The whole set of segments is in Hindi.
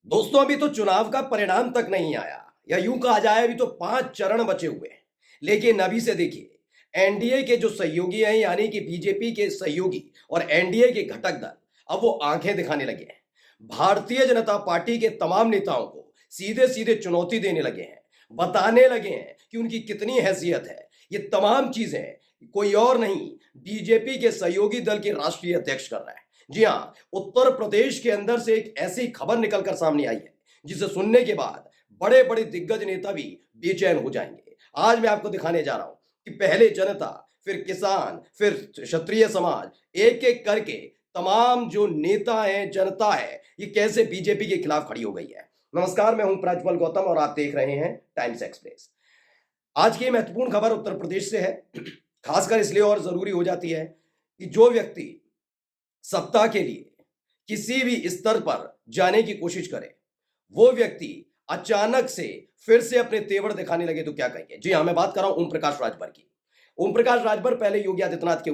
दोस्तों, अभी तो चुनाव का परिणाम तक नहीं आया, या यूं कहा जाए अभी तो 5 चरण बचे हुए हैं। लेकिन अभी से देखिए, एनडीए के जो सहयोगी हैं, यानी कि बीजेपी के सहयोगी और एनडीए के घटक दल, अब वो आंखें दिखाने लगे हैं। भारतीय जनता पार्टी के तमाम नेताओं को सीधे सीधे चुनौती देने लगे हैं, बताने लगे हैं कि उनकी कितनी हैसियत है। ये तमाम चीजें कोई और नहीं, बीजेपी के सहयोगी दल के राष्ट्रीय अध्यक्ष कर रहे हैं। जी हाँ, उत्तर प्रदेश के अंदर से एक ऐसी खबर निकलकर सामने आई है जिसे सुनने के बाद बड़े बड़े दिग्गज नेता भी बेचैन हो जाएंगे। आज मैं आपको दिखाने जा रहा हूं कि पहले जनता, फिर किसान, फिर क्षत्रिय समाज, एक एक करके तमाम जो नेता हैं, जनता है, ये कैसे बीजेपी के खिलाफ खड़ी हो गई है। नमस्कार, मैं हूं प्रज्वल गौतम और आप देख रहे हैं टाइम्स एक्सप्रेस। आज की महत्वपूर्ण खबर उत्तर प्रदेश से है। खासकर इसलिए और जरूरी हो जाती है कि जो व्यक्ति सत्ता के लिए किसी भी स्तर पर जाने की कोशिश करे, वो व्यक्ति अचानक से फिर से अपने तेवर दिखाने लगे तो क्या कहेंगे। जी हाँ, मैं बात कर रहा हूं ओम प्रकाश राजभर की। ओम प्रकाश राजभर पहले योगी आदित्यनाथ के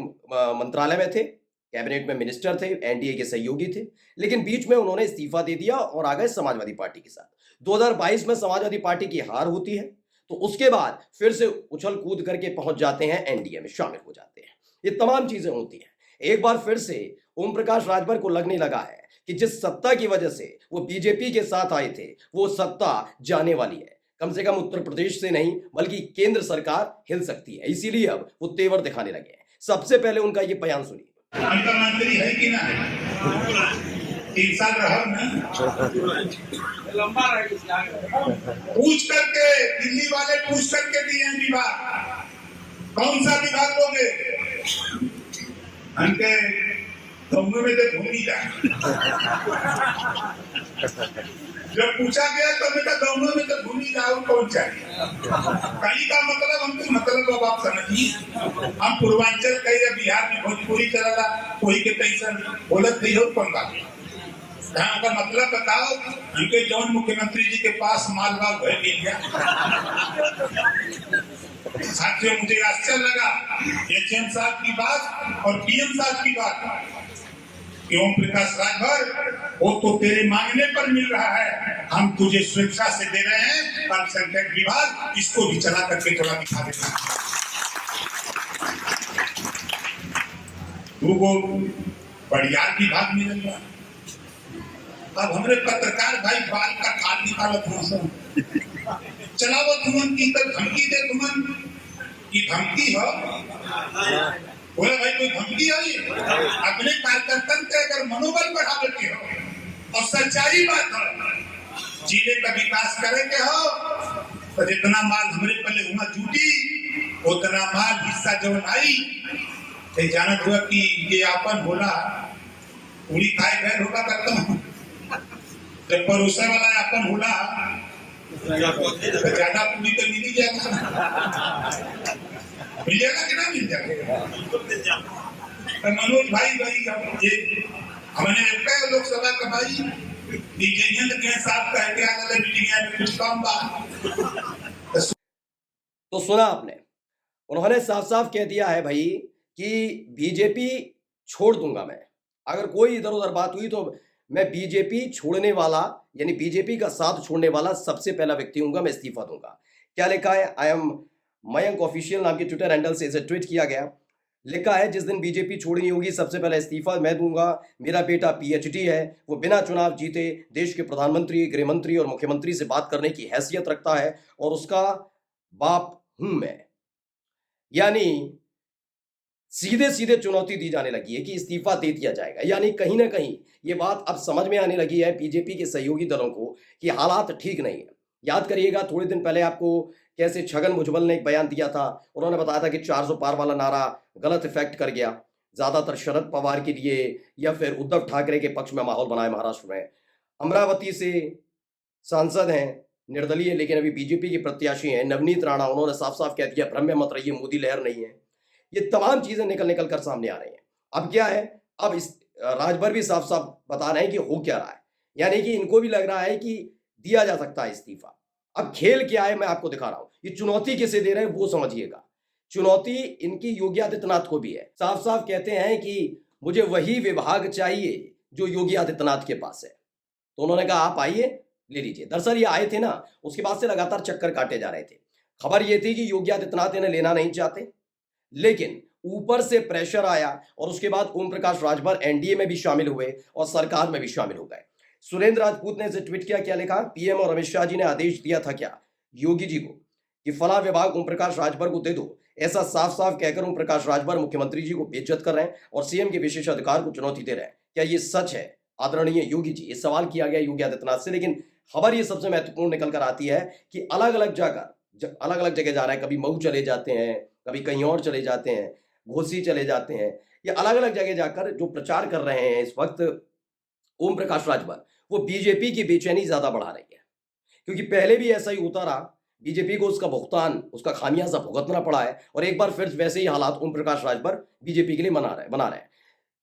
मंत्रालय में थे, कैबिनेट में मिनिस्टर थे, एनडीए के सहयोगी थे। लेकिन बीच में उन्होंने इस्तीफा दे दिया और आ गए समाजवादी पार्टी के साथ। 2022 में समाजवादी पार्टी की हार होती है, तो उसके बाद फिर से उछल कूद करके पहुंच जाते हैं एनडीए में, शामिल हो जाते हैं। ये तमाम चीजें होती हैं। एक बार फिर से ओम प्रकाश राजभर को लगने लगा है कि जिस सत्ता की वजह से वो बीजेपी के साथ आए थे, वो सत्ता जाने वाली है। कम से कम उत्तर प्रदेश से नहीं, बल्कि केंद्र सरकार हिल सकती है। इसीलिए अब वो तेवर दिखाने लगे हैं। सबसे पहले उनका ये बयान सुनिए। मंत्री है कि ना है? 3 साल रहा ना, लंबा पूछ करके दिल्ली वाले पूछ करके दिए हैं विभाग, कौन सा विभाग लोगे? हमके दोनों में से भूमि का जब पूछा गया तो मैं कहा दोनों में से भूमि का कौन चाहिए? कहीं का मतलब हमको मतलब अब आप समझिए। हम पूर्वांचल कहीं बिहार में भोजपुरी चला, कोई के कैसा बोलत नहीं हो कौन बात का मतलब बताओ। उनके जौन मुख्यमंत्री जी के पास मालवा भय मिल गया। साथियों, मुझे आश्चर्य लगा एचएम साहब की बात और पीएम साहब की बात कि ओम प्रकाश राजभर, वो तो तेरे मांगने पर मिल रहा है, हम तुझे स्वेच्छा से दे रहे हैं। अल्पसंख्यक विभाग इसको भी चला करके थोड़ा दिखा देता है। वो बड़ियार विभाग मिल गया। अब हमारे पत्रकार भाई बाल का खाल निकालत हो, चलावो तुमन की तो धमकी दे, तुमन की धमकी हो। बोले भाई कोई धमकी आई? अपने कार्यकर्ता के अगर मनोबल बढ़ावे के हो और सच्चाई बात हो, जिले का विकास करे के हो, तो जितना माल हमारे पहले हुआ जूटी, उतना माल हिस्सा जो आई जानत हुआ कि ये आपन होला, पूरी खाए गए होगा करता हूँ। जब परोसा वाला अपन होला तो ज्यादा पूरी तो मिल जाएगा, मिल जाएगा कि ना मिल जाएगा? तो मनोज भाई ये हमने लोकसभा का भाई साहब कह के मीटिंग में कुछ कम बात तो सुना आपने, उन्होंने साफ साफ कह दिया है भाई कि बीजेपी छोड़ दूंगा मैं। अगर कोई इधर उधर बात हुई तो मैं बीजेपी छोड़ने वाला, यानी बीजेपी का साथ छोड़ने वाला सबसे पहला व्यक्ति हूंगा, मैं इस्तीफा दूंगा। क्या लिखा है? आई एम मयंक ऑफिशियल नाम के ट्विटर हैंडल से इसे ट्वीट किया गया। लिखा है, जिस दिन बीजेपी छोड़नी होगी सबसे पहला इस्तीफा मैं दूंगा। मेरा बेटा पीएचडी है, वो बिना चुनाव जीते देश के प्रधानमंत्री, गृह मंत्री और मुख्यमंत्री से बात करने की हैसियत रखता है, और उसका बाप हूं मैं। यानी सीधे सीधे चुनौती दी जाने लगी है कि इस्तीफा दे दिया जाएगा। यानी कहीं ना कहीं ये बात अब समझ में आने लगी है बीजेपी के सहयोगी दलों को कि हालात ठीक नहीं है। याद करिएगा, थोड़े दिन पहले आपको कैसे छगन भुजबल ने एक बयान दिया था। उन्होंने बताया था कि 400 पार वाला नारा गलत इफेक्ट कर गया, ज्यादातर शरद पवार के लिए या फिर उद्धव ठाकरे के पक्ष में माहौल बनाए महाराष्ट्र में। अमरावती से सांसद हैं, निर्दलीय, लेकिन अभी बीजेपी के प्रत्याशी हैं, नवनीत राणा, उन्होंने साफ साफ कह दिया भ्रम में मत रहिए, मोदी लहर नहीं है। ये तमाम चीजें निकल कर सामने आ रही हैं। अब क्या है, अब इस राजभर भी साफ साफ बता रहे हैं कि हो क्या रहा है। यानी कि इनको भी लग रहा है कि दिया जा सकता है इस्तीफा। अब खेल क्या है मैं आपको दिखा रहा हूं। ये चुनौती किसे दे रहे हैं वो समझिएगा। चुनौती इनकी योगी आदित्यनाथ को भी है। साफ साफ कहते हैं कि मुझे वही विभाग चाहिए जो योगी आदित्यनाथ के पास है। तो उन्होंने कहा आप आइए, ले लीजिए। दरअसल ये आए थे ना, उसके बाद से लगातार चक्कर काटे जा रहे थे। खबर ये थी कि योगी आदित्यनाथ इन्हें लेना नहीं चाहते, लेकिन ऊपर से प्रेशर आया और उसके बाद ओम प्रकाश राजभर एनडीए में भी शामिल हुए और सरकार में भी शामिल हो गए। सुरेंद्र राजपूत ने इसे ट्वीट किया, क्या लिखा, पीएम और अमित शाह जी ने आदेश दिया था क्या योगी जी को कि फला विभाग ओम प्रकाश राजभर को दे दो। ऐसा साफ साफ कहकर ओम प्रकाश राजभर मुख्यमंत्री जी को बेइज्जत कर रहे हैं और सीएम के विशेष अधिकार को चुनौती दे रहे हैं। क्या ये सच है आदरणीय योगी जी? ये सवाल किया गया योगी आदित्यनाथ से। लेकिन खबर ये सबसे महत्वपूर्ण निकल कर आती है कि अलग अलग जगह जा रहे हैं। कभी मऊ चले जाते हैं, कभी कहीं और चले जाते हैं, घोसी चले जाते हैं। ये अलग अलग जगह जाकर जो प्रचार कर रहे हैं इस वक्त ओम प्रकाश राजभर, वो बीजेपी की बेचैनी ज्यादा बढ़ा रही है। क्योंकि पहले भी ऐसा ही होता रहा, बीजेपी को उसका भुगतान, उसका खामियाजा भुगतना पड़ा है और एक बार फिर वैसे ही हालात ओम प्रकाश राजभर बीजेपी के लिए बना रहे हैं।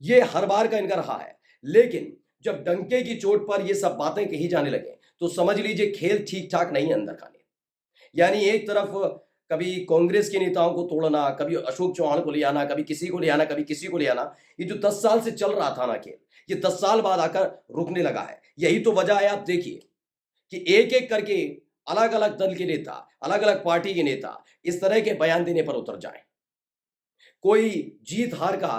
ये हर बार का इनका रहा है। लेकिन जब डंके की चोट पर ये सब बातें कही जाने लगे तो समझ लीजिए खेल ठीक ठाक नहीं है अंदर का। यानी एक तरफ कभी कांग्रेस के नेताओं को तोड़ना, कभी अशोक चौहान को ले आना, कभी किसी को ले आना, कभी किसी को ले आना। ये जो 10 साल से चल रहा था ना खेल, ये 10 साल बाद आकर रुकने लगा है। यही तो वजह है। आप देखिए कि एक एक करके अलग अलग दल के नेता, अलग अलग पार्टी के नेता इस तरह के बयान देने पर उतर जाएं। कोई जीत हार का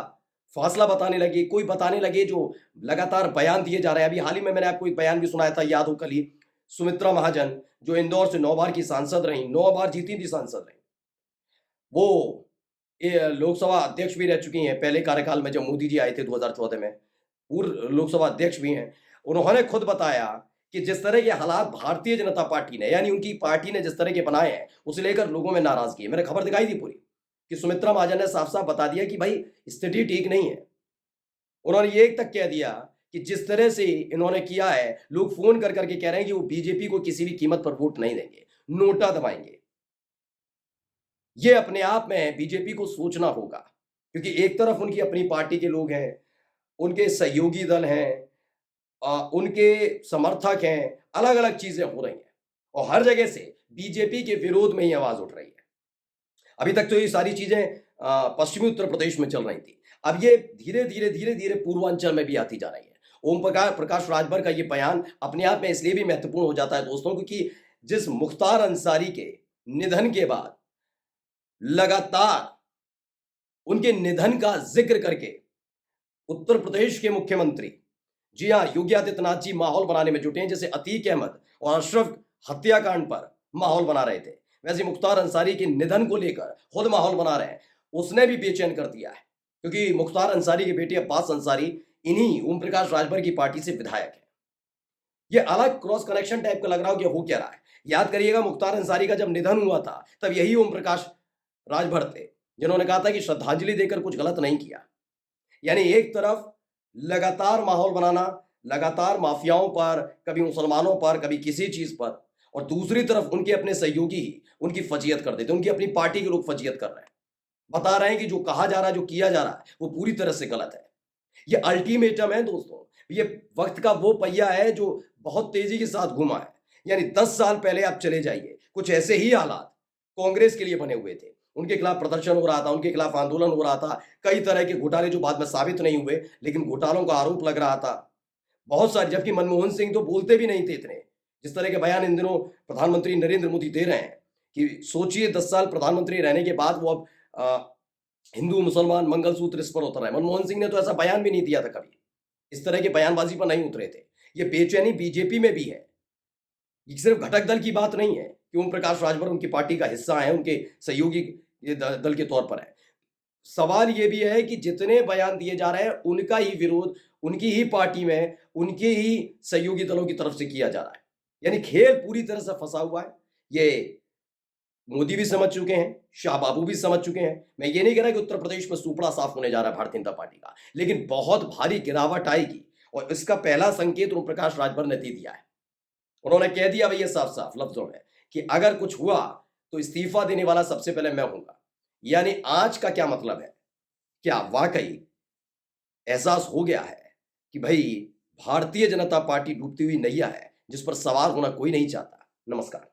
फासला बताने लगे, कोई बताने लगे जो लगातार बयान दिए जा रहे हैं। अभी हाल ही में मैंने आपको एक बयान भी सुनाया था, याद हो कल ही, सुमित्रा महाजन जो इंदौर से 9 बार की सांसद रही, 9 बार जीती थी सांसद रही, वो लोकसभा अध्यक्ष भी रह चुकी हैं पहले कार्यकाल में जब मोदी जी आए थे 2014 में, पूर्व लोकसभा अध्यक्ष भी हैं। उन्होंने खुद बताया कि जिस तरह के हालात भारतीय जनता पार्टी ने, यानी उनकी पार्टी ने जिस तरह के बनाए हैं, उसे लेकर लोगों में नाराजगी है। मैंने खबर दिखाई थी पूरी कि सुमित्रा महाजन ने साफ साफ बता दिया कि भाई स्थिति ठीक नहीं है। उन्होंने ये तक कह दिया कि जिस तरह से इन्होंने किया है, लोग फोन कर करके कह रहे हैं कि वो बीजेपी को किसी भी कीमत पर वोट नहीं देंगे, नोटा दबाएंगे। ये अपने आप में बीजेपी को सोचना होगा, क्योंकि एक तरफ उनकी अपनी पार्टी के लोग हैं, उनके सहयोगी दल हैं, उनके समर्थक हैं, अलग अलग चीजें हो रही हैं और हर जगह से बीजेपी के विरोध में ही आवाज उठ रही है। अभी तक तो ये सारी चीजें पश्चिमी उत्तर प्रदेश में चल रही थी, अब ये धीरे धीरे पूर्वांचल में भी आती जा रही है। ओम प्रकाश राजभर का ये बयान अपने आप में इसलिए भी महत्वपूर्ण हो जाता है दोस्तों, क्योंकि जिस मुख्तार अंसारी के निधन के बाद लगातार उनके निधन का जिक्र करके उत्तर प्रदेश के मुख्यमंत्री, जी हां, योगी आदित्यनाथ जी माहौल बनाने में जुटे हैं। जैसे अतीक अहमद और अशरफ हत्याकांड पर माहौल बना रहे थे, वैसे मुख्तार अंसारी के निधन को लेकर खुद माहौल बना रहे हैं। उसने भी बेचैन कर दिया है, क्योंकि मुख्तार अंसारी के बेटे अब्बास अंसारी इन्हीं ओम प्रकाश राजभर की पार्टी से विधायक है। ये अलग क्रॉस कनेक्शन टाइप का लग रहा हो कि हो क्या रहा है। याद करिएगा, मुख्तार अंसारी का जब निधन हुआ था तब यही ओम प्रकाश राजभर थे जिन्होंने कहा था कि श्रद्धांजलि देकर कुछ गलत नहीं किया। यानी एक तरफ लगातार माहौल बनाना, लगातार माफियाओं पर, कभी मुसलमानों पर, कभी किसी चीज पर, और दूसरी तरफ उनके अपने सहयोगी ही उनकी फजीयत कर देते, उनकी अपनी पार्टी के लोग फजीयत कर रहे हैं, बता रहे हैं कि जो कहा जा रहा है, जो किया जा रहा है, वो पूरी तरह से गलत है। ये अल्टीमेटम है दोस्तों, ये वक्त का वो पहिया है जो बहुत तेजी के साथ घुमा है। यानी 10 साल पहले आप चले जाइए, कुछ ऐसे ही हालात कांग्रेस के लिए बने हुए थे। उनके खिलाफ प्रदर्शन हो रहा था, उनके खिलाफ आंदोलन हो रहा था, कई तरह के घोटाले जो बाद में साबित नहीं हुए, लेकिन घोटालों का आरोप लग रहा था बहुत सारे। जबकि मनमोहन सिंह तो बोलते भी नहीं थे इतने, जिस तरह के बयान इन दिनों प्रधानमंत्री नरेंद्र मोदी दे रहे हैं कि सोचिए 10 साल प्रधानमंत्री रहने के बाद वो अब हिंदू मुसलमान मंगलसूत्र इस पर उतर रहा है। मनमोहन सिंह ने तो ऐसा बयान भी नहीं दिया था कभी, इस तरह की बयानबाजी पर नहीं उतरे थे। ये बेचैनी बीजेपी में भी है, ये सिर्फ घटक दल की बात नहीं है कि ओम प्रकाश राजभर उनकी पार्टी का हिस्सा है, उनके सहयोगी ये दल के तौर पर है। सवाल ये भी है कि जितने बयान दिए जा रहे हैं उनका ही विरोध उनकी ही पार्टी में, उनके ही सहयोगी दलों की तरफ से किया जा रहा है। यानी खेल पूरी तरह से फंसा हुआ है। ये मोदी भी समझ चुके हैं, शाह बाबू भी समझ चुके हैं। मैं ये नहीं कह रहा कि उत्तर प्रदेश में सुपड़ा साफ होने जा रहा है भारतीय जनता पार्टी का, लेकिन बहुत भारी गिरावट आएगी और इसका पहला संकेत ओम प्रकाश राजभर ने दे दिया है। उन्होंने कह दिया भैया साफ साफ लफ्जों में कि अगर कुछ हुआ तो इस्तीफा देने वाला सबसे पहले मैं हूंगा। यानी आज का क्या मतलब है, क्या वाकई एहसास हो गया है कि भाई भारतीय जनता पार्टी डूबती हुई नैया है जिस पर सवार होना कोई नहीं चाहता। नमस्कार।